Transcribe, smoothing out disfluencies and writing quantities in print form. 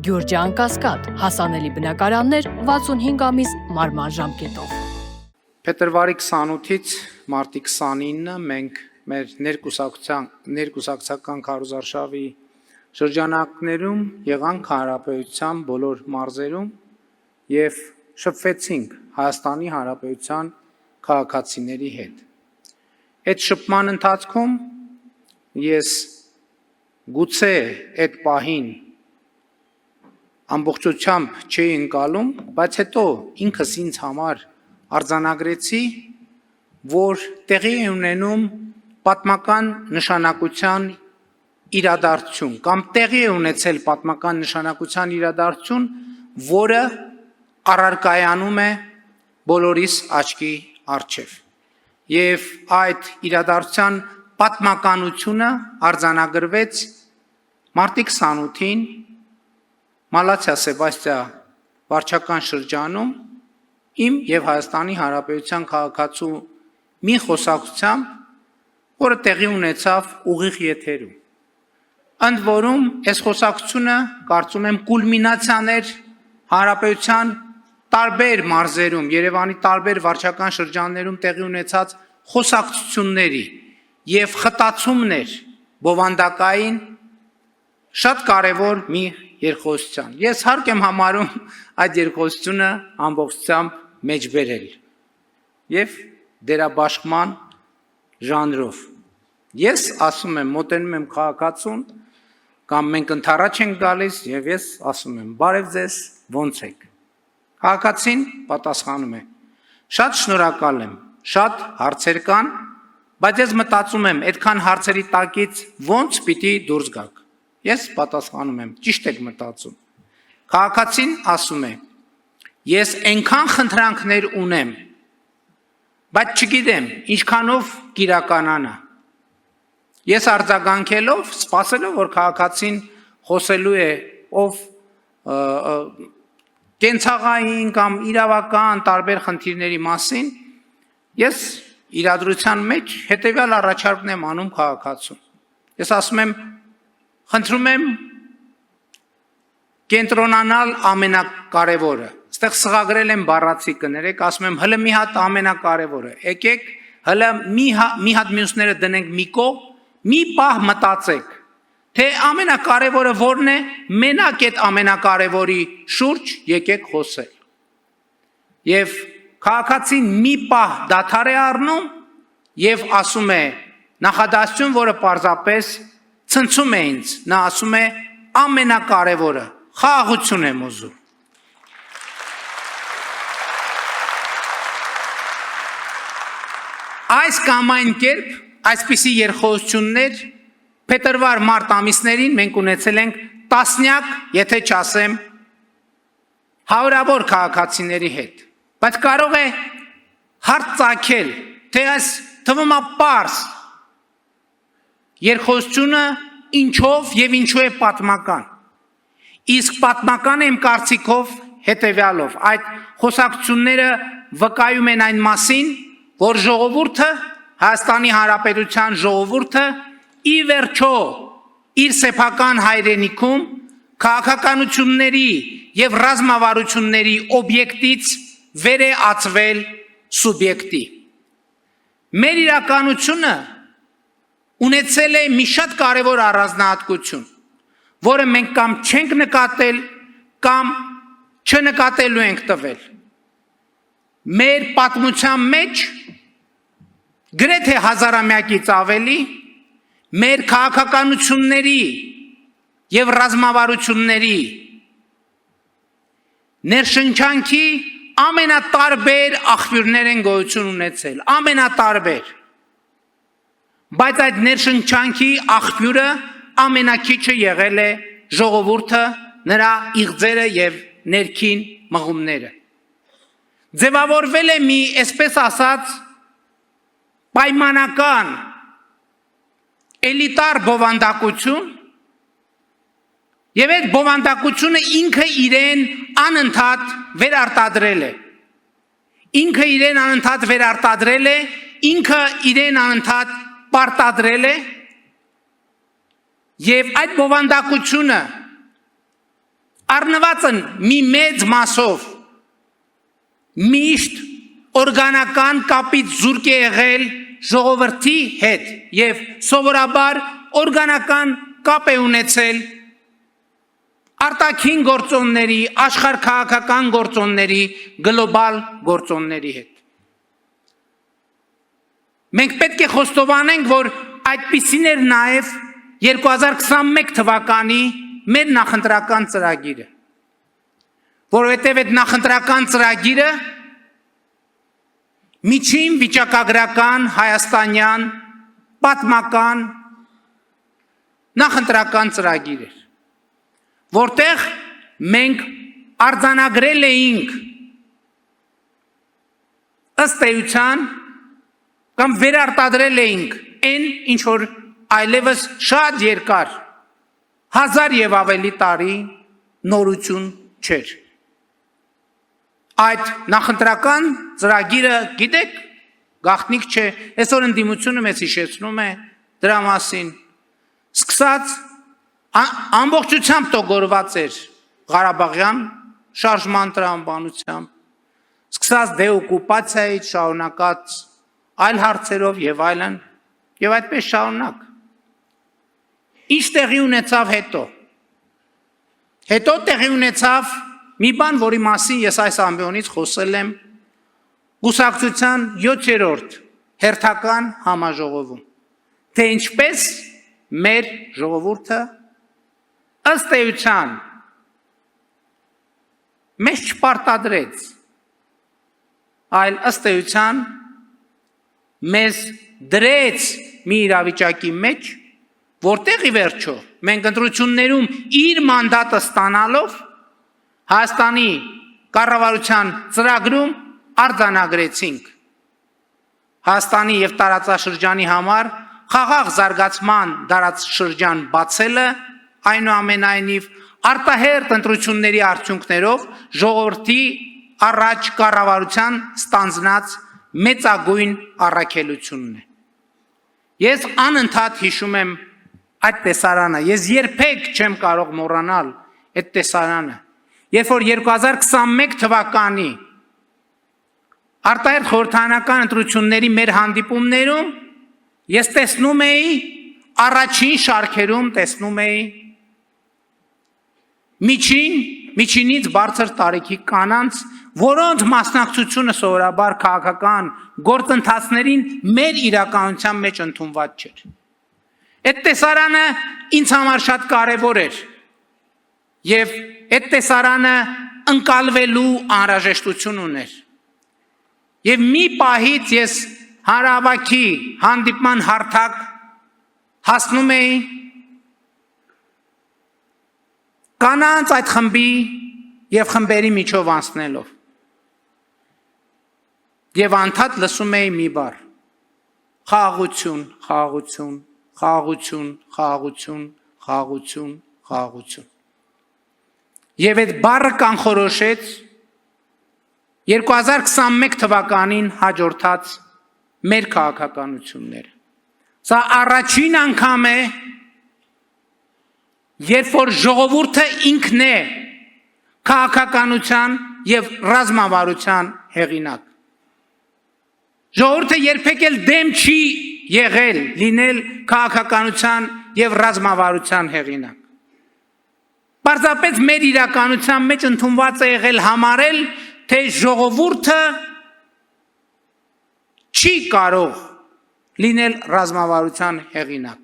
Գյուրջան Կասկադ, հասանելի բնակարաններ 65 ամիս մարման ժամկետով։ Փետրվարի 28-ից մարտի 29-ը մենք մեր ներկուսակցական քարոզարշավի շրջանակներում եղանք հանրապետության բոլոր մարզերում եւ շփվեցինք Հայաստանի Հանրապետության քաղաքացիների հետ։ Այդ շփման ընթացքում ես գուցե այդ պահին ամբողջությամբ չի ընկալում, բայց հետո ինքս ինձ համար արձանագրեցի, որ տեղի է ունենում պատմական նշանակության իրադարձություն կամ տեղի է ունեցել պատմական նշանակության իրադարձություն, որը առարկայանում է բոլորիս աչքի առջև։ Եվ այդ իրադարձության պատմականությունը արձանագրվեց մարտի 28-ին Մալաթիա Սեբաստիա վարչական շրջանում իմ եւ Հայաստանի Հանրապետության քաղաքացու մի խոսակցությամբ, որը տեղի ունեցավ ուղիղ եթերում։ Ընդ որում, այս խոսակցությունը կարծում եմ կուլմինացիան էր Հանրապետության տարբեր մարզերում, Երևանի տարբեր վարչական շրջաններում տեղի ունեցած խոսակցությունների եւ խտացումներ բովանդակային շատ կարևոր մի երկխոսության։ Ես հարկ եմ համարում այդ երկխոսությունը ամբողջությամբ մեջբերել եւ դերաբաշխման ժանրով։ Ես ասում եմ, մոտենում եմ քաղաքացուն կամ մենք ընդառաջ ենք գալիս եւ ես ասում եմ, բարև ձեզ, ո՞նց եք։ Քաղաքացին պատասխանում է. շատ շնորհակալ եմ, շատ հարցեր կան, բայց ես մտածում եմ, այդքան հարցերի տակից ո՞նց պիտի դուրս գաք։ Ես պատասխանում եմ, ճիշտ եք մտածում։ Քաղաքացին ասում է. ես այնքան խնդրանքներ ունեմ, բայց չգիտեմ ինչքանով կիրականանա։ Ես արձագանքելով, սպասելով, որ քաղաքացին խոսելու է, ով կենցաղային կամ իրավական տարբեր խնդիրների մասին, ես իրադրության մեջ հետևյալ առաջարկն եմ անում քաղաքացուն։ Ես ասում եմ, խնդրում եմ կենտրոնանալ ամենակարևորը։ Այստեղ սղագրել եմ բառացի կներեք, ասում եմ հələ մի հատ ամենակարևորը։ Եկեք հələ մի հատ մյուսները դնենք մի կողմ, մի պահ մտածեք, թե ամենակարևորը որն է, մենակ այդ ամենակարևորի շուրջ եկեք խոսել։ Եվ քաղաքացին մի պահ դադար է առնում եւ ասում է նախադասություն, որը պարզապես ցնցում է ինձ, նա ասում է ամենակարևորը, խաղաղություն եմ ուզում։ Այս կամ այն կերպ, այսպիսի երկխոսություններ փետրվար-մարտ ամիսներին մենք ունեցել ենք տասնյակ, եթե չասեմ, հարյուրավոր քաղաքացիների հետ։ Բայց կարող է հարց ծագել, թե այս թվում է պարզ երկխոսությունը ինչով եւ ինչու է պատմական։ Իսկ պատմական եմ կարծիքով հետեւյալով, այդ խոսակցությունները վկայում են այն մասին, որ ժողովուրդը, Հայաստանի Հանրապետության ժողովուրդը ի վերջո իր սեփական հայրենիքում քաղաքականությունների եւ ռազմավարությունների օբյեկտից վեր է ածվել սուբյեկտի։ Մեր իրականությունը ունեցել է մի շատ կարևոր առանձնահատկություն, որը մենք կամ չենք նկատել, կամ չնկատելու ենք տվել։ Մեր պատմության մեջ գրեթե հազարամյակից ավելի մեր քաղաքականությունների եւ ռազմավարությունների ներշնչանքի ամենատարբեր աղբյուրներ են գոյություն ունեցել, ամենատարբեր։ Բայց այդ ներշնչանքի աղբյուրը ամենակիչը եղել է ժողովուրդը, նրա իղձերը եւ ներքին մղումները։ Ձևավորվել է մի, այսպես ասած, պայմանական էլիտար բովանդակություն եւ այդ բովանդակությունը ինքը իրեն անընդհատ վերարտադրել է։ Ինքը իրեն անընդհատ վերարտադրել է, ինքը իրեն անընդհատ պարտադրել է եւ այդ բովանդակությունը առնված են մի մեծ մասով միշտ օրգանական կապից զուրկ է եղել ժողովրդի հետ եւ սովորաբար օրգանական կապ է ունեցել արտաքին գործոնների, աշխարհքաղաքական գործոնների, գլոբալ գործոնների հետ։ Մենք պետք է խոստովանենք, որ այդպիսին էր նաև 2021 թվականի մեր նախընտրական ծրագիրը, որովհետև այդ նախընտրական ծրագիրը միջին վիճակագրական հայաստանյան պատմական նախընտրական ծրագիր էր, որտեղ մենք արձանագրել էինք ըստ էության կամ վերարտադրել էինք այն, ինչ որ այլևս շատ երկար, 1000 եւ ավելի տարի նորություն չէր։ Այդ նախընտրական ծրագիրը, գիտեք, գաղտնիք չէ, այսօր ընդդիմությունը մեզ հիշեցնում է դրա մասին, սկսած ամբողջությամբ տոգորված էր Ղարաբաղյան շարժման տրամաբանությամբ, սկսած դեօկուպացիայից շարունակած այլ հարցերով եւ այլն, եւ այդպես շարունակ։ Ինչ տեղի ունեցավ հետո։ Հետո տեղի ունեցավ մի բան, որի մասին ես այս ամբիոնից խոսել եմ Կուսակցության 7-րդ հերթական համաժողովում, թե ինչպես մեր ժողովուրդը ըստ էության մեզ չպարտադրեց, այլ ըստ էության մեզ դրեց մի իրավիճակի մեջ, որտեղ ի վերջո մենք ընտրություններում իր մանդատը ստանալով Հայաստանի կառավարության ծրագրում արձանագրեցինք Հայաստանի եւ տարածաշրջանի համար խաղաղ զարգացման դարաշրջան բացելը, այնուամենայնիվ արտահերթ ընտրությունների արդյունքներով ժողովրդի առաջ կառավարության ստանձնած մեծագույն առաքելությունն է։ Ես անընդհատ հիշում եմ այդ տեսարանը, ես երբեք չեմ կարող մոռանալ այդ տեսարանը, երբ որ 2021 թվականի արտահերթ խորհրդարանական ընտրությունների մեր հանդիպումներում ես տեսնում էի, առաջին շարքերում տեսնում էի միջինից բարձր տարիքի կանանց, որոնց մասնակցությունը սովորաբար քաղաքական գործընթացներին մեր իրականության մեջ ընդունված չէր։ Այդ տեսարանը ինձ համար շատ կարևոր էր եւ այդ տեսարանը ընկալվելու անհրաժեշտություն ուներ։ Եվ մի պահից ես հանրահավաքի հանդիպման հարթակ հասնում էի կանանց այդ խմբի եւ խմբերի միջով անցնելով։ Եվ անդադ լսում էի մի բառ. խաղաղություն, խաղաղություն, խաղաղություն, խաղաղություն, խաղաղություն, խաղաղություն։ Եվ այդ բառը կանխորոշեց 2021 թվականին հաջորդած մեր քաղաքականությունները։ Սա առաջին անգամ է, երբ որ ժողովուրդը ինքն է քաղաքականության եւ ռազմավարության հեղինակ։ Ժողովուրդը երբեք էլ դեմ չի եղել լինել քաղաքականության եւ ռազմավարության հեղինակ։ Պարզապես մեր իրականության մեջ ընդունված է եղել համարել, թե ժողովուրդը չի կարող լինել ռազմավարության հեղինակ։